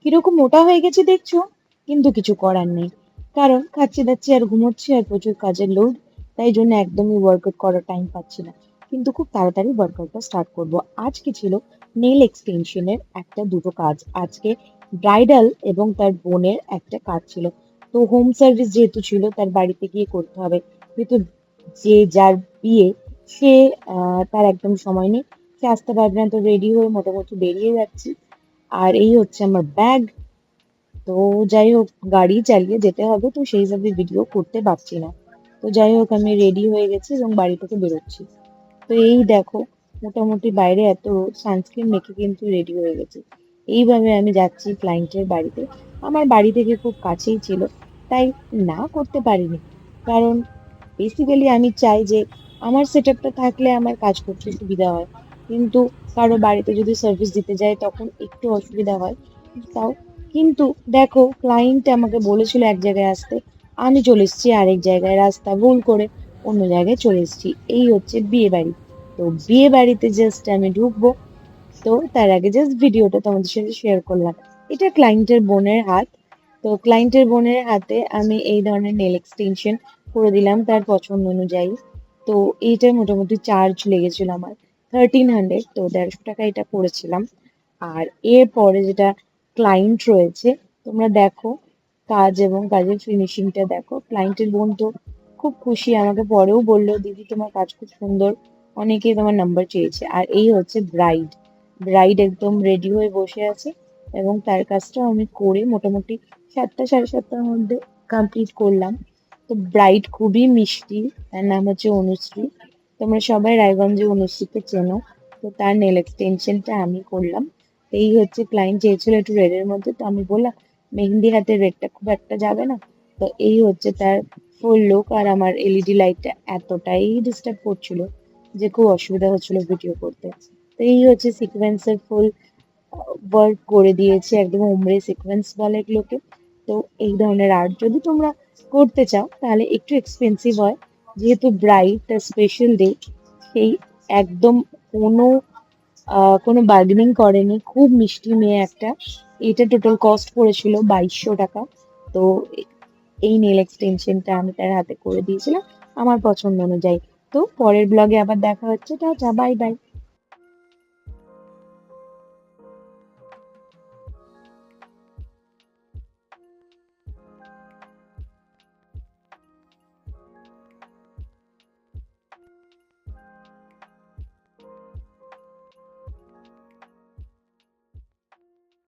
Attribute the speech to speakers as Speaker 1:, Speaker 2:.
Speaker 1: কিরকম মোটা হয়ে গেছে দেখছো, কিন্তু কিছু করার নেই। কারণ খাচ্ছি দাচ্ছি আর ঘুমোচ্ছি আর প্রচুর কাজের লোড, তাই জন্য একদমই ওয়ার্কআউট করার টাইম পাচ্ছি না। কিন্তু খুব তাড়াতাড়ি ওয়ার্কআউটটা স্টার্ট করব। আজকে ছিল নেল এক্সটেনশনের একটা দুটো কাজ। আজকে ব্রাইডাল এবং তার বোনের একটা কাজ ছিল। তো হোম সার্ভিস যেহেতু ছিল, তার বাড়িতে গিয়ে করতে হবে। যেহেতু যে যার বিয়ে, সে তার একদম সময় নেই, সে আসতে পারবে না। তো রেডি হয়ে মোটামুটি বেরিয়ে যাচ্ছি। আর এই হচ্ছে আমার ব্যাগ। তো যাই হোক, গাড়ি চালিয়ে যেতে হবে, তো সেই হিসাবে ভিডিও করতে পারছি না। তো যাই হোক, আমি রেডি হয়ে গেছি এবং বাড়ি থেকে বেরোচ্ছি। তো এই দেখো, মোটামুটি বাইরে এত রোদ, সানস্ক্রিন মেখে কিন্তু রেডি হয়ে গেছি। এইভাবে আমি যাচ্ছি ক্লায়েন্টের বাড়িতে। আমার বাড়ি থেকে খুব কাছেই ছিল, তাই না করতে পারিনি। কারণ বেসিক্যালি আমি চাই যে আমার সেট আপটা থাকলে আমার কাজ করতে সুবিধা হয়। কিন্তু কারো বাড়িতে যদি সার্ভিস দিতে যাই তখন একটু অসুবিধা হয়। তাও কিন্তু দেখো, ক্লায়েন্ট আমাকে বলেছিল এক জায়গায় আসতে, আমি চলে এসেছি আরেক জায়গায়, রাস্তা ভুল করে অন্য জায়গায় চলে এসেছি। এই হচ্ছে বিয়ে বাড়ি। তো বিয়ে বাড়িতে জাস্ট আমি ঢুকবো, তো তার আগে জাস্ট ভিডিওটা তোমাদের সাথে শেয়ার করলাম। এটা ক্লায়েন্টের বোনের হাত। তো ক্লায়েন্টের বোনের হাতে আমি এই ধরনের নেল এক্সটেনশন করে দিলাম তার পছন্দ অনুযায়ী। তো এইটার মোটামুটি চার্জ লেগেছিল আমার 1300, তো 150 টাকা এটা করেছিলাম। আর এরপরে যেটা ক্লায়েন্ট রয়েছে, তোমরা দেখো কাজ এবং কাজের ফিনিশিংটা দেখো। ক্লায়েন্টের বোন তো খুব খুশি, আমাকে পরেও বললো, দিদি তোমার কাজ খুব সুন্দর, অনেকে তোমার নাম্বার চেয়েছে। আর এই হচ্ছে ব্রাইড। ব্রাইড একদম রেডি হয়ে বসে আছে এবং তার কাজটাও আমি করে মোটামুটি 7টা সাড়ে 7টার মধ্যে কমপ্লিট করলাম। তো ব্রাইড খুবই মিষ্টি, তার নাম হচ্ছে অনুশ্রী। তোমরা সবাই রায়গঞ্জে অনুশ্রীকে চেনো। তো তার নেল এক্সটেনশনটা আমি করলাম। এই হচ্ছে, ক্লায়েন্ট চেয়েছিল একটু রেডের মধ্যে, তো আমি বললাম মেহেন্দি হাতে রেডটা খুব একটা যাবে না। তো এই হচ্ছে তার ফুল লুক। আর আমার এলইডি লাইটটা এতটাই ডিস্টার্ব করছিল যে খুব অসুবিধা হচ্ছিল ভিডিও করতে। তো এই হচ্ছে সিকোয়েন্সের ফুল ওয়ার্ক করে দিয়েছে, একদম ওমরে সিকোয়েন্স বলে এগুলোকে। তো এই ধরনের আর্ট যদি তোমরা করতে চাও তাহলে একটু এক্সপেন্সিভ হয়, যেহেতু ব্রাইড তার স্পেশাল ডে, সেই একদম কোনো কোনো বার্গেনিং করেনি, খুব মিষ্টি মেয়ে একটা। এটা টোটাল কস্ট পড়েছিল 2200 টাকা। তো এই নেল এক্সটেনশনটা আমি তার হাতে করে দিয়েছিলাম আমার পছন্দ অনুযায়ী। তো পরের ব্লগে আবার দেখা হচ্ছে। Tata, bye bye.